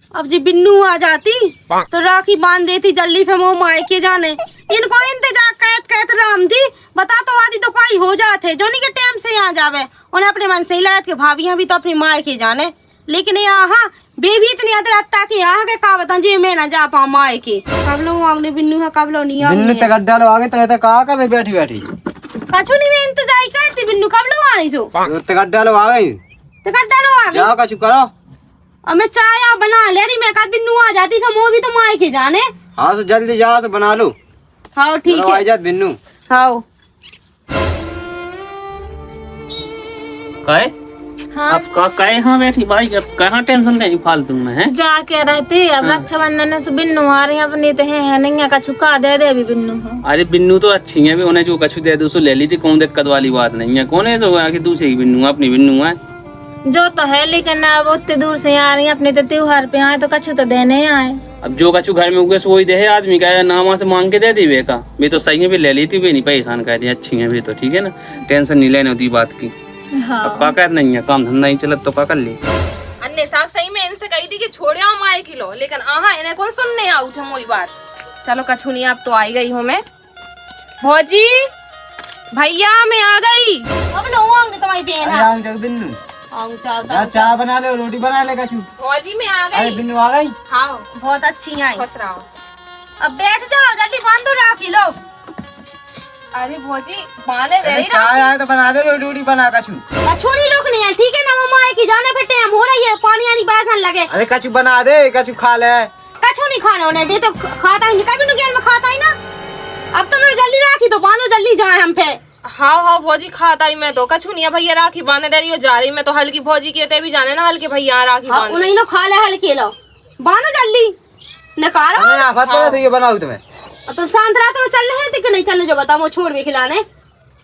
अब जी बिन्नू आ जाती तो राखी बांध देती जल्दी, फिर वो मायके जाने। इनको इंतजार कहत कहत राम थी, बता तो आदि तो कोई हो जाते जो नहीं के टाइम से यहाँ जावे। उन्हें अपने मन से ही लगा कि भाभी भी तो अपनी मायके जाने, लेकिन यहाँ बेबी इतनी अदरत्ता की यहाँ के का बता जी मैं ना जा पाऊँ मायके। कब लोग आगने बिन्नू है, कब लोग नहीं बिन्नू तक अड्डा लो आगे तो कहा कर बैठी बैठी कछु नहीं मैं इंतजार करती बिन्नू कब लोग आनी सो तक अड्डा लो आ गई तो अड्डा लो आ गई। जाओ कछु करो। और मैं चाय बना ले रही, मैं कहा बिन्नू आ जाती फिर वो भी तो मायके जाने। हाँ तो जल्दी जाओ तो बना लो। हाँ ठीक है। आ जा बिन्नू। हाँ काहे? हाँ अब काहे हाँ बैठी भाई, अब कहाँ टेंशन नहीं फालतू में है। जा के रहती अब रक्षाबंधन से बिन्नू आ रही अपनी तो है नहीं का छुका दे दे अभी बिन्नू को। अरे बिन्नू तो अच्छी है, भी उन्हें जो कछु दे दो सो ले ली थी, कोई दिक्कत वाली बात नहीं है। कौन है जो आके दूसरी की बिन्नू अपनी बिन्नू है जो तो है, लेकिन अब उतने दूर से आ रही अपने तो त्योहार पे आए तो कछु तो देने आए। अब जो कछु घर में उगे सो वही दे आदमी का नामा से मांग के दे दी वे का। भी तो सही है, भी ले ली थी, भी नहीं परेशान कर दिया, अच्छी है भी तो ठीक है ना, टेंशन नहीं लेने होती बात की। हाँ अब का नहीं है, काम धंधा नहीं चलत तो का कर ली। अन्य साथ सही में इनसे कही थी कि छोड़ आओ माए किलो, लेकिन आहा इन्हें कौन सुनने आऊ थे मोरी बात। चलो कछु नहीं, अब तो आई गई हूँ मैं। भौजी भैया मैं आ गई। अब लोग तुम्हारी बहन है बिन्नू चाह चाय बना ले, रोटी बना ले कछु। भौजी मैं आ अरे गई। बिन्नू आ गई। हाँ बहुत अच्छी आई। खुश रहो। अब बैठ जाओ, जल्दी बांधो राखी लो। अरे भौजी बांधे दे रही चाय आए तो बना दे, रोटी बना कछु। कछु नहीं रोकनी है ठीक है ना, वो माए की जाने पे टाइम हो रही है, पानी आनी बासन लगे। अरे कछु बना दे, कछु खा ले। कछु नहीं खाने उन्हें भी तो खाता ही नहीं, कभी नुकेल में खाता ही ना। अब तुम जल्दी राखी तो बांधो, जल्दी जाए हम पे। हाँ हाँ भौजी खाता ही मैं तो कछु नहीं है भैया, राखी बांधे दे रही हो जा रही मैं तो हल्की भौजी की ते भी जाने ना हल्के भैया राखी हाँ बांधे। उन्हें लो खा ले हल्के लो, बांधो जल्दी नकारो। हमें आफत पड़ा तो ये बनाओ तुम्हें। अब तुम शांत रहा, तुम चल रहे थे कि नहीं चलने, जो बताओ वो छोड़ भी खिलाने। ये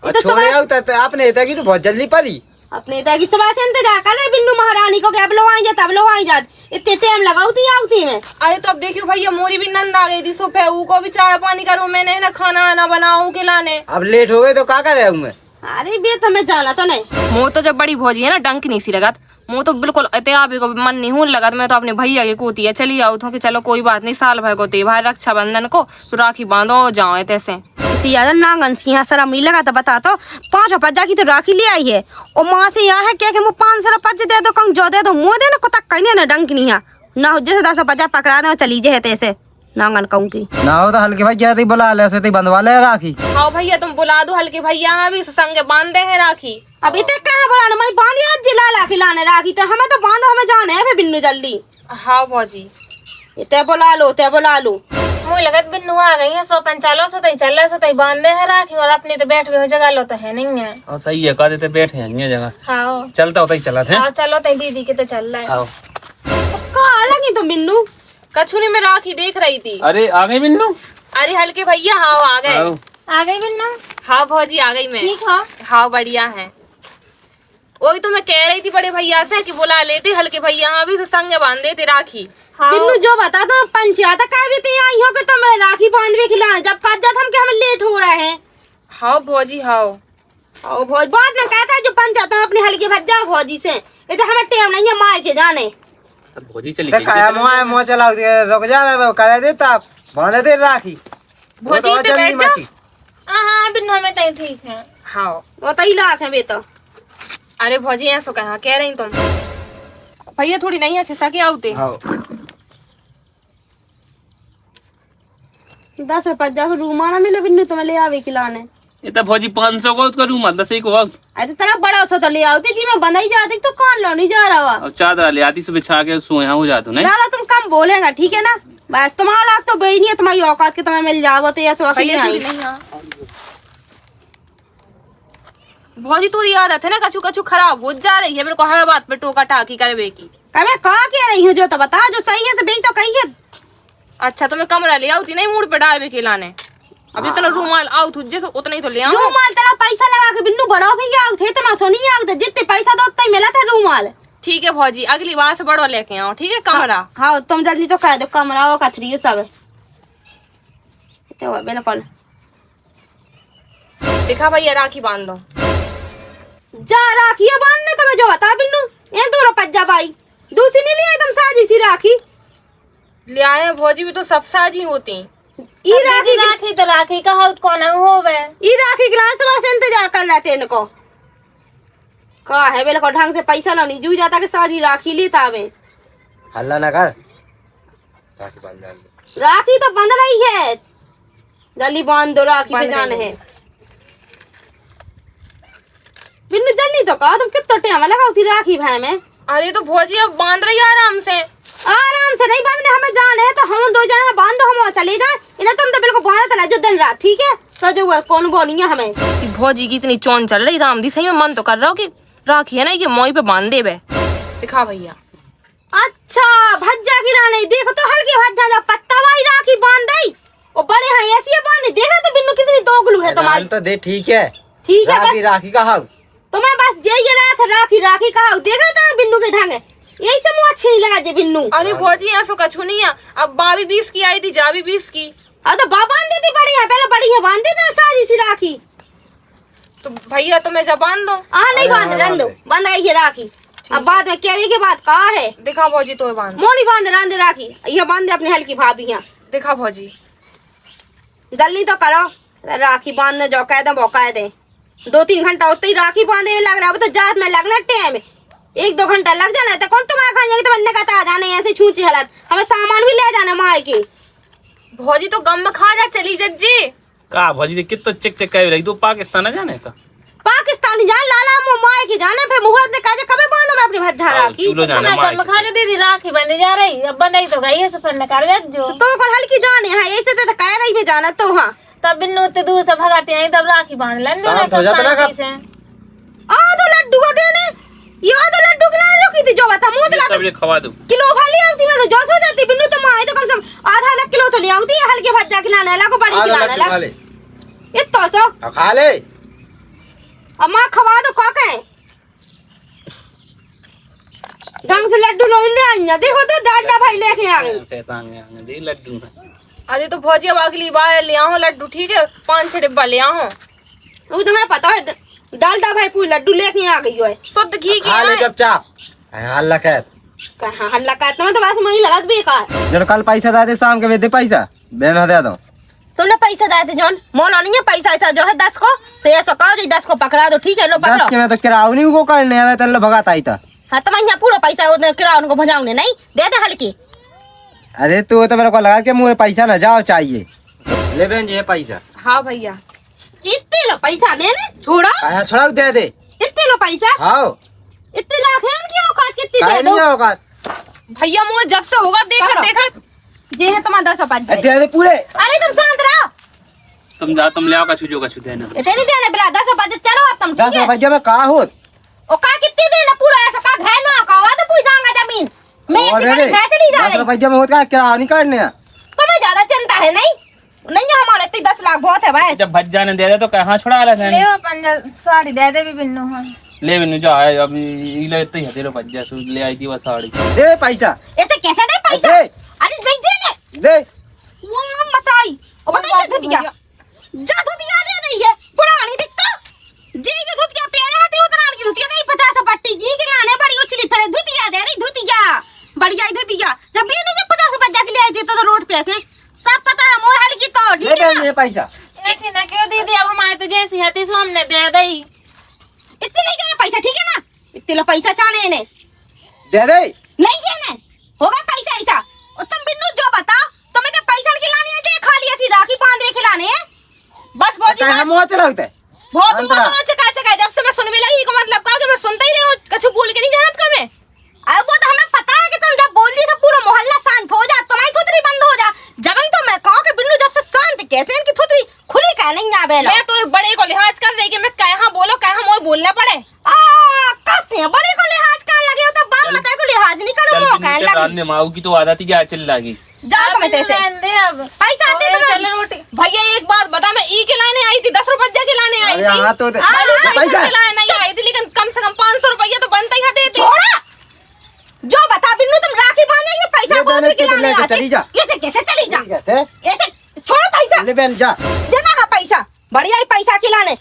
तो छोड़े सुबह आओ तो आपने इतना की तो बहुत जल्दी पड़ी। अपने तय की सुबह से इंतजार कर रहे बिन्नू महारानी को कि अब लोग आई जाते, अब लोग आई जाते, इतने टाइम लगाऊती आउती में। अरे तो अब देखियो भैया मोरी भी नंद आ गई थी सुबह, ऊ को भी चाय पानी करूँ मैंने ना, खाना ना बनाऊं खिलाने। अब लेट हो गए तो क्या करे मैं। अरे बे तुम्हें जाना तो नहीं। मुँह तो जब बड़ी भौजी है ना डंक नहीं सी लगत, मुँह तो बिल्कुल इत्याबी को मन नहीं हूँ लगत। मैं तो अपने भैया की कोती है चली आऊ तो कि चलो कोई बात नहीं, साल भर को त्योहार रक्षाबंधन को तो राखी बांधो जाओ तैसे। यार नांगन सी यहाँ शर्म नहीं लगा तो बता तो 5 रुपया की तो राखी ले आई है और माँ से यहाँ है क्या कि 500 रुपया दे दो, कहीं जो दे दो मुँह दे ना कुछ कहने ना डंक नहीं है ना हो, जैसे 10 रुपया पकड़ा दो चली जे तैसे नांगन कहूँ की ना हो तो हल्के भाई क्या बुला ले से बंधवा ले राखी। हाँ भैया तुम बुला दो हल्के भैया, हाँ भी संग बांधे हैं राखी। अभी तक कहाँ बुलाना, मैं बांधी आज जिला ला खिलाने राखी तो हमें तो बांधो, हमें जाना है फिर बिन्नू जल्दी। हाँ भौजी ते बुला लो ते बुला लो। मुझे लगत बिन्नू आ गई है, सोपन चलो सो तई चल सो तई बांधे है राखी और अपनी तो बैठ हो जगह लो तो है नहीं है। हाँ सही है, कह देते बैठे हैं ये जगह, हाँ चलता होता ही चला थे। हाँ चलो तई दीदी के तो चल रहा है। आओ। कहाँ लगी तुम बिन्नू? कछु नहीं मैं राखी देख रही थी। अरे आ गए बिन्नू। अरे हल्के भैया हाँ आ गए। आओ। आ गई बिन्नू? हाँ भौजी आ गई मैं। ठीक है। हाँ बढ़िया है, वही तो मैं कह रही थी बड़े भैया से कि बुला लेते हल्के भैया, हाँ भी तो संग बांध देते राखी। हाँ बिन्नू जो बता दो पंचायत का भी तो आई हो कि तुम राखी बांध भी खिलाने, जब कद जात हम के हमें लेट हो रहे हैं। हाँ भौजी हाँ। और भौज बाद में कहता है जो पंचायत अपने हल्के भज जाओ भौजी से, ये तो हमें टेम नहीं है मार के जाने। अब भौजी चली ते खाया मोह चलाओ रुक जा करे दे तब बांध दे राखी। भौजी तो इतने बैठ जा। मची। हाँ बिन्नू हमें तई ठीक है। हाँ वो तो लाख है बेटा। अरे भौजी ऐसा कहा कह रही तुम, भैया थोड़ी नहीं है खिसा के आउते। हाँ 10 रुपया जाकर रूमाना मिले बिन्नू तुम्हें ले आवे खिलाने। ये तो भौजी 500 को उसका रूम 10 को। अरे तेरा बड़ा सा तो ले आते जी, मैं बंदा ही जाती तो कौन लो नहीं जा रहा और चादर ले आती सुबह छा के सो यहाँ हो जाता नहीं। ज्यादा तुम कम बोलेगा ठीक है ना, बस तुम्हारा तो बही नहीं है, तुम्हारी औकात के तुम्हें मिल जाओ तो ऐसे वक्त भैया थोड़ी नहीं। नहीं हाँ। भौजी तोरी आदत है ना कछु कछु खराब हो जा रही है, मेरे को हर बात पे टोका टाकी करवे की। मैं कहा कह रही हूँ जो तो बता, जो सही है से बही तो कही है। अच्छा तो मैं कमरा ले आऊती नहीं मूड पे डाल के लाने, अब जितना रूमाल आउत जैसे उतना ही तो ले आऊं। रूमाल तेरा पैसा लगा के बिन्नू बड़ा भी आउ थे तो ना सोनी आउ थे, जितने पैसा दो उतना ही मिला था रूमाल। ठीक है भौजी अगली बार से बड़ा लेके आओ ठीक है कमरा। हाँ तुम जल्दी तो कह दो कमरा वो कथरी सब तो बिल्कुल। दिखा भैया राखी बांध दो। जा राखी बांधने तो मैं जो बता बिन्नू ये 2 रुपया भाई, दूसरी नहीं लिए तुम साजी सी राखी ले आए हैं भौजी भी तो सब साझी होती। ई राखी राखी तो राखी का हाउस कौन होवे। ई राखी गिलास से इंतजार कर रहे थे इनको। का है बेल को ढंग से पैसा लो नहीं जू जाता के साजी राखी लेता हवे। हल्ला ना कर, राखी बांध दे। राखी तो बंध रही है, जल्दी बांध दो, राखी पे जाना है। बिन्नू जल्दी तो कहा, तुम कितना टाइम लगाओ थी राखी भाई में। अरे तो भौजी अब बांध रही है आराम से। आराम से नहीं बांधने, हमें जाना है तो हम दो जने बांध दो, हम चले जाए। इन्हें तुम तो बिल्कुल बांधते रह जो दिन रात, ठीक है। तो जो हुआ कौन बोनी है हमें। कि भौजी की इतनी चौन चल रही राम दी, सही में मन तो कर रहा हो कि राखी है ना ये मोई पे बांध दे बे। दिखा भैया। अच्छा भज्जा गिराने देखो तो हल्के भज्जा जब पत्ता वाली राखी बांध दई और बड़े हैं ऐसी बांध। देख रहे तो बिन्नू कितनी दोगलू है तुम्हारी। तो दे ठीक है, ठीक है राखी बस राखी का हाउ। तो मैं बस यही रहा था, राखी राखी कहा। देख रहे तो बिन्नू के ढंग है, यही से मुँह अच्छी नहीं लगा जे बिन्नू। अरे भौजी ऐसा कछु नहीं है, अब बाबी 20 की आई थी, जाबी 20 की। अब तो बाबा बांध देती बड़ी है, पहले बड़ी है बांध देना सारी सी राखी। तो भैया तुम्हें जब बांध दो। नहीं बांध रन दो, बांध गई है राखी। अब बाद में क्या के बाद कहा है दिखा भौजी तो बांध। मोनी बांध रन दे राखी, यह बांध दे अपनी हल्की भाभी यहाँ। दिखा भौजी जल्दी तो करो, राखी बांधने जो कह दे वो कह दे। 2-3 घंटा होते ही राखी बांधने में लग रहा है, अब तो जात में लगना टाइम 1-2 घंटा लग जाना है। तो कौन तुम्हारा खाने तो बनने का जाने ऐसे छूची हालत, हमें सामान भी ले जाना माए की। भौजी तो गम में खा जा चली जज्जी। का भौजी दे कितना चिक चिक कर रही, तू पाकिस्तान ना जाने का। पाकिस्तानी जान लाला माए की जाने, फिर मुहूर्त ने कहा कभी बांधो मैं अपनी भज्जा राखी। चूलो जाने मार खा जो दीदी राखी बंदी जा रही, अब बंदी तो गई है सफर में कर जो। तो कौन हल्की जाने है ऐसे तो कह रही में जाना तो। हाँ तब बिन्नू इतने दूर से भगाते हैं तब राखी बांध लें शांत हो जाता ना कब। आधो लड्डू को देने, ये आधो लड्डू के लिए रुकी थी जो बता मुंह दिला सब ये खवा दूं। किलो वाली आती मैं तो जो सो जाती बिन्नू तो माए तो कम से कम आधा किलो तो ले आती है हल्के भज्जा खिलाने वाला को, बड़ी खिलाने खा वाला ले, इतना सो। अब खा ले। अब माँ खवा दो का कहे ढंग से लड्डू लोग ले आई हैं। देखो तो डालडा भाई लेके आ गए। शैतान है दे लड्डू में। अरे तो भौजी अब अगली बार ले आओ लड्डू, ठीक है 5-6 डिब्बा ले आओ। वो तुम्हें पता है डालडा भाई पूरी लड्डू लेके आ गई है। शुद्ध घी की खा ले है। चुपचाप, हल्ला कर। कहाँ हल्ला कहते हो तो बस वही लगा बेकार। जब कल पैसा दे दे शाम के दे पैसा बहना दे दो। तुमने पैसा दिए थे जॉन, मोल नहीं है पैसा ऐसा जो है 10 को तो ये सो कहो जी 10 को पकड़ा दो, ठीक है लो 10 पकड़ो। के मैं तो किराऊ नहीं को करने आवे तेरे भगाता आई था। हाँ तो मैं यहाँ पूरा पैसा उधर किराया उनको भजाऊंगे नहीं, दे दे हल्की। अरे तू तो मेरे को लगा के मुझे पैसा ना जाओ चाहिए। ले बहन ये पैसा। हाँ भैया इतने लो पैसा देने छोड़ो, पैसा छोड़ा दे दे। इतने लो पैसा, हाँ इतने लाख है उनकी औकात कितनी काहे दे दो। नहीं होगा। भैया मुझे जब से होगा देखा पकड़ो। देखा। ये है तुम्हारा 10 रुपए। दे दे पूरे। अरे तुम शांत रहो, तुम जा तुम ले आओ कछु जो कछु देना। इतने नहीं देने बिला 10 रुपए चलो अब तुम, 10 ठीक है। रुपया में कहा हो ओ का कितनी देना पूरा ऐसा का घर ना का वादा पूछ जाऊंगा जमीन मैं और ऐसे दे घर चली जा 10 रही। रुपया में होता किराया नहीं करने। तुम्हें ज्यादा चिंता है नहीं, नहीं है हमारे इतने 10 लाख बहुत है भाई। जब भज्जा ने दे दे तो कहाँ छुड़ा ला ले वो पंजा साड़ी दे दे भी बिन्नू। हाँ ले बिन्नू जा है अब इले इतने ही तेरे भज्जा से ले आई थी वो साड़ी। दे पैसा ऐसे कैसे दे पैसा? दे। अरे नहीं देने दे। वो मत आई ओ बताइए धुतिया जा धुतिया दे रही है पुरानी दिखता जी के धुतिया पहने हाथी उतरान की धुतिया नहीं 50 पट्टी जी के लाने बड़ी उछली फिर धुतिया दे रही धुतिया बढ़िया धुतिया जब ये नहीं 50 बच्चा के लिए आई थी तो रोड पे से सब पता है मोर हल्की तो ले ठीक है बहन ये पैसा। ऐसी ना क्यों दीदी, अब हमारे तो जैसी हती सो हमने दे दी। इतने नहीं देना पैसा, ठीक है ना? इतने लो पैसा चाने ने दे दे। नहीं देने होगा पैसा ऐसा। और तुम बिन्नू जो बताओ तुम्हें तो पैसा खिलानी है कि खाली ऐसी राखी बांध के खिलाने हैं? बस भौजी चाहे हम चला होते बहुत अंतरा। बहुत चका चका जब से मैं सुनने लगी को मतलब कहा कि मैं सुनता ही नहीं हूँ, कछु बोल के नहीं जानत का मैं। अब वो तो हमें पता है कि तुम जब बोल दी तो पूरा मोहल्ला शांत हो जा, तुम्हारी थुतरी बंद हो जा। जब ही तो मैं कहूँ कि बिन्नू जब से शांत कैसे इनकी थुतरी खुली कह नहीं आवे लो। मैं तो एक बड़े को लिहाज कर रही कि मैं कहाँ बोलो कहाँ मोर बोलना पड़े। कब से बड़े को लिहाज कर लगे हो तो बाप मत को लिहाज नहीं करो वो कहने लगी। रात में माऊ की तो आदत ही क्या चल लगी। जाओ तुम्हें तैसे दे अब पैसा दे तुम्हें। चलो रोटी भैया एक बात बता, मैं ई के लाने आई थी 10 रुपया के लाने आई अरे थी। हाँ तो पैसा पैसा के लाने नहीं आई थी, लेकिन कम से कम 500 रुपया तो बनता ही है देती। छोड़ा जो बता बिन्नू तुम राखी बांधेंगे पैसा ये बहुत बहन भी खिलाने लेके आते चली जा। कैसे कैसे चली जा कैसे ऐसे छोड़ो पैसा ले बहन जा। देना है पैसा बढ़िया ही पैसा खिलाने।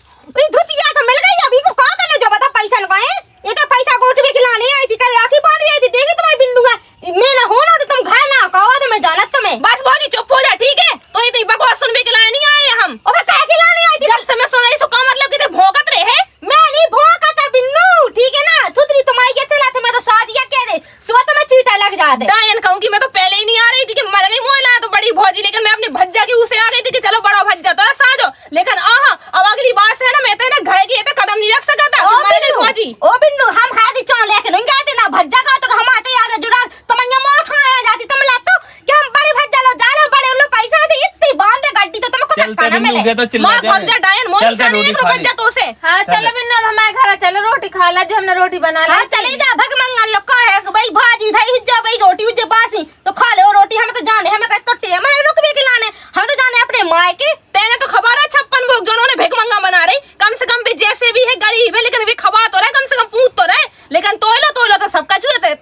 धुतिया तो मिल गई अभी को कहा करने जो बता पैसा न गए ये तो पैसा गोट भी खिलाने आई थी कल राखी बांध आई थी देखी तुम्हारी बिन्नू का मैं ना हो ना तो तुम घर ना कहो तो मैं जाना डायन कहूँ कि मैं तो पहले ही नहीं आ रही थी कि मर गई मोहला तो बड़ी भौजी, लेकिन मैं अपने भज्जा की उसे आ गई थी कि चलो बड़ा भज्जा तो साजो। लेकिन अब अगली बार से ना मैं तो ना घर की कदम नहीं रख सका था। भौजी ओ बिन्नू हम हादी चौं लेके नहीं गए थे ना भज्जा का, तो हम आते याद जुड़ा तुम ये मोठ आया जाती तुम ला तो कि हम बड़े भज्जा लो जा रहे बड़े लो पैसा से इतनी बांधे गड्डी तो तुमको चलते खाना बिन्नू मिले। के तो चिल्ला मार भज्जा डायन मोही चलते जाने रोटी एक खा ले। भज्जा तो उसे। हाँ चलो बिन्नू अब हमारे घर चलो रोटी खा ला, जो हमने रोटी बना ली हाँ चले जा भग मंगल लोग का है कि भाई भाजी धाई जा भाई रोटी उजे बासी तो खा ले वो रोटी, हमें तो जाने हमें कह तो टेम है रुक भी खिलाने, हम तो जाने अपने माय के। तेने तो खबर है 56 भोग जो उन्होंने भिकमंगा बना रही, कम से कम भी जैसे भी है गरीब है लेकिन वे खबा तो रहे, कम से कम पूछ तो रहे। लेकिन तोयलो तो सबका छुए थे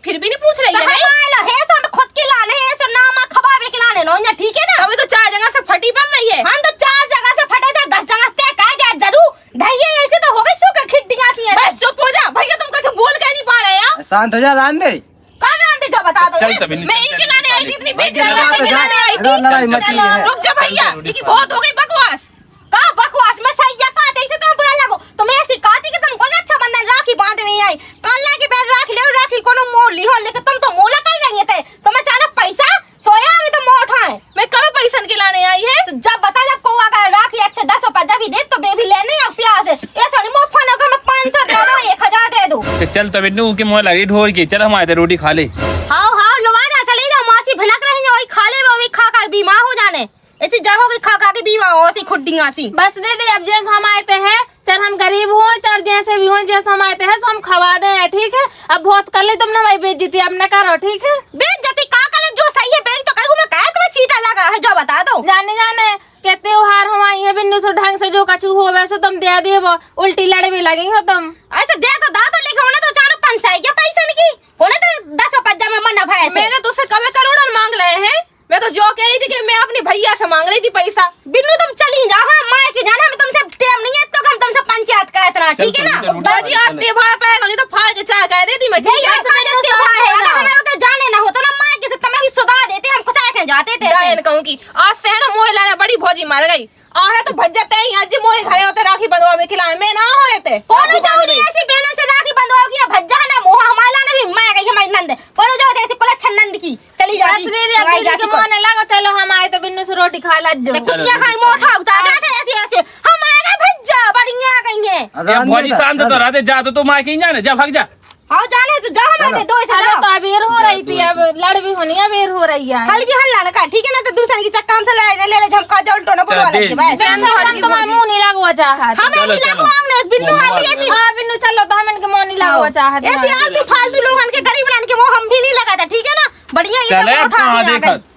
फिर भी नहीं पूछ रही है। हमारा है सब खुद खिलाने है सो नाम खबा भी खिलाने नो या ठीक है ना। अभी तो 4 जगह से फटी पड़ रही है। हम तो 4 जगह से फटे थे 10 जगह ते कह जा जरूर ढैये ऐसे तो हो गई सो के खिड्डियां सी है। बस चुप हो जा भैया, तुम कुछ बोल के नहीं पा रहे यार। शांत हो जा, रान दे। कौन रांधे जो बता दो। चल तभी मैं ही खिलाने आई थी, इतनी बेइज्जती चल, से खिलाने आई थी। लड़ाई मत की है। रुक जा भैया, ये बहुत हो गई बकवास। का बकवास में सही या का ऐसे तुम बुरा लगो तो मैं ऐसी कहती कि तुम कौन अच्छा बंधन राखी बांध में आई काला की पैर राखी ले राखी कोनो मोड़ ली हो, लेकिन तुम तो मोला कर रही थे तुम्हें जाना पैसा सोया अभी तो मोट है। मैं कब पैसा खिलाने आई है? तो जब बता जब को अगर राखी अच्छे 10 रुपए जब भी दे तो बेबी लेने या प्याज ऐसा नहीं मुंह फन को मैं 500 दे दो 1000 दे दो। चल तो बिन्नू के मुँह लगी ढोर की, चल हम आए थे रोटी खा ले। हां लोवा जा चले जा मासी भिनक रही है वही खा ले वही खा खा बीमार हो जाने ऐसी जाओगे खा खा के बीमार हो ऐसी खुड्डियां सी। बस दीदी अब जैसे हम आए थे हैं, चाहे हम गरीब हो चाहे जैसे भी हो, जैसे हम आए थे हैं सो हम खवा दे हैं, ठीक है। अब बहुत कर ली तुमने हमारी बेइज्जती, अब न करो ठीक है। बेइज्जती का करे जो सही है बेल तो कहूं मैं कह तुम्हें चीटा लग रहा है जो बता दो। जाने जाने के त्योहार हम आई है बिन्नू से ढंग से जो कछु हो वैसे तुम दे दिए वो उल्टी लड़े भी लगी हो तुम। अच्छा दे तो दा तो लेकिन उन्हें तो जानो पंचायत के पैसे नहीं की कोने तो 10 रुपए में मन भाई थे। मैंने तुझसे कब करोड़ मांग रहे हैं, मैं तो जो कह रही थी कि मैं अपने भैया से मांग रही थी पैसा। बिन्नू तुम चली जाओ हाँ माय के जाना हम तुमसे टेम नहीं है तो हम तुमसे पंचायत का इतना ठीक है ना। बाजी आते भाई पाएगा नहीं तो फाड़ के चाय कह देती मैं, ठीक है। अगर हमें उधर जाने ना होता ना माय के से तुम्हें भी सुधा देते हम कुछ आके जाते थे। डायन कहूँ की आज से है ना मोह लाने बड़ी भौजी मर गई है तो भज्जा तय आज मोहे घरे होते राखी बंधवा में खिलाए में ना होए थे। कौन जाऊंगी ऐसी बहन से राखी बंधवाओगी ना भज्जा ना मोह हमारा ने भी मैं गई हमारी नंद कौन जाओ ऐसे कोला छनंद की चली जाती बस दीदी अब मोने लगा चलो हम आए तो बिन्नू से रोटी खा ला जो। कुतिया खाई मोटा उठा जाते ऐसे ऐसे हम आ गए भज्जा बढ़िया गई है। ये भौजी शांत तो रहते, जा तो तुम आके जाने जा, भाग जा। हाँ जाने तो जाओ हमारे दो ऐसे अरे जाओ तो अबेर हो रही थी, अब लड़ भी होनी अबेर हो रही है। हल्की हल्ला ना का ठीक है ना तो दूसरे की चक्का हमसे लड़ाई ले ले हम का जल टोना चल, बोलवा दे। लेंगे बस। वैसे हम तुम्हारे मुंह नहीं लगवा चाहत। हमें चलो, नहीं चलो। लगवाओगे बिन्नू हम भी ऐसी हाँ बिन्नू चलो तो हम इनके मुंह नहीं लगवा चाहत। ऐसे आलतू फालतू लोगन के गरीब बनाने के वो हम भी नहीं लगाता ठीक है ना बढ़िया ये चले तो उठा कहाँ के आ देखा गई।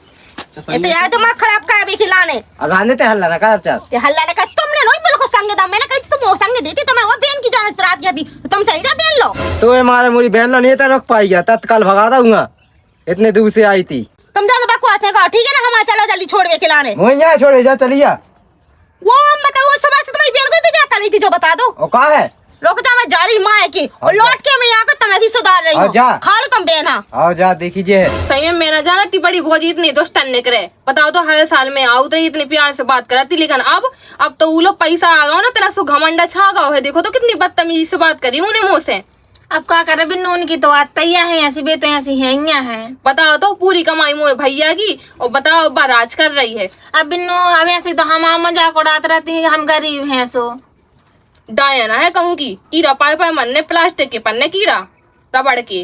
ये तो यार दिमाग खराब का अभी खिलाने अब रान देते हल्ला ना कर चार। ये हल्ला ने कहा तुमने नहीं बिल्कुल संग दा मैंने कहा तुम वो संग देती तो मैं वो बहन की जानत पर आती जाती तो तुम चली जा बहन लो। तो ये हमारे मुरी बहन लो नहीं तो रोक पाई गया तत्काल भगा दूंगा, इतने दूर से आई थी। तुम ज्यादा बकवास है कहा ठीक है ना हम चलो जल्दी छोड़ के खिलाने। मुझे यहाँ छोड़े जा, चली जा। वो बताओ सुबह से तुम्हारी बहन को इंतजार कर रही थी जो बता दो। और कहा है रुक जा मैं जा रही माँ की और लौट के मैं आकर तुम्हें भी सुधार रही हूँ। जा। खा लो तुम बहन हाँ। आओ जा देखिए। सही में मैं ना जाना इतनी बड़ी भौजी इतनी दुष्टन निकले, बताओ तो हर साल में आओ तो इतने प्यार से बात कराती, लेकिन अब तो वो लोग पैसा आ गया ना तेरा सो घमंडा छा गया है। देखो तो कितनी बदतमीजी से बात करी उन्हें मुँह से। अब क्या करे बिन्नू उनकी तो आत्तैया है ऐसी बेटे ऐसी है। बताओ तो पूरी कमाई मोए भैया की और बताओ बाराज कर रही है। अब बिन्नू अब ऐसे तो हम मजाक उड़ाते रहती है कि हम गरीब हैं सो। डायना है कहूँ की कीड़ा पार पार मरने प्लास्टिक के पन्ने कीड़ा रबड़ के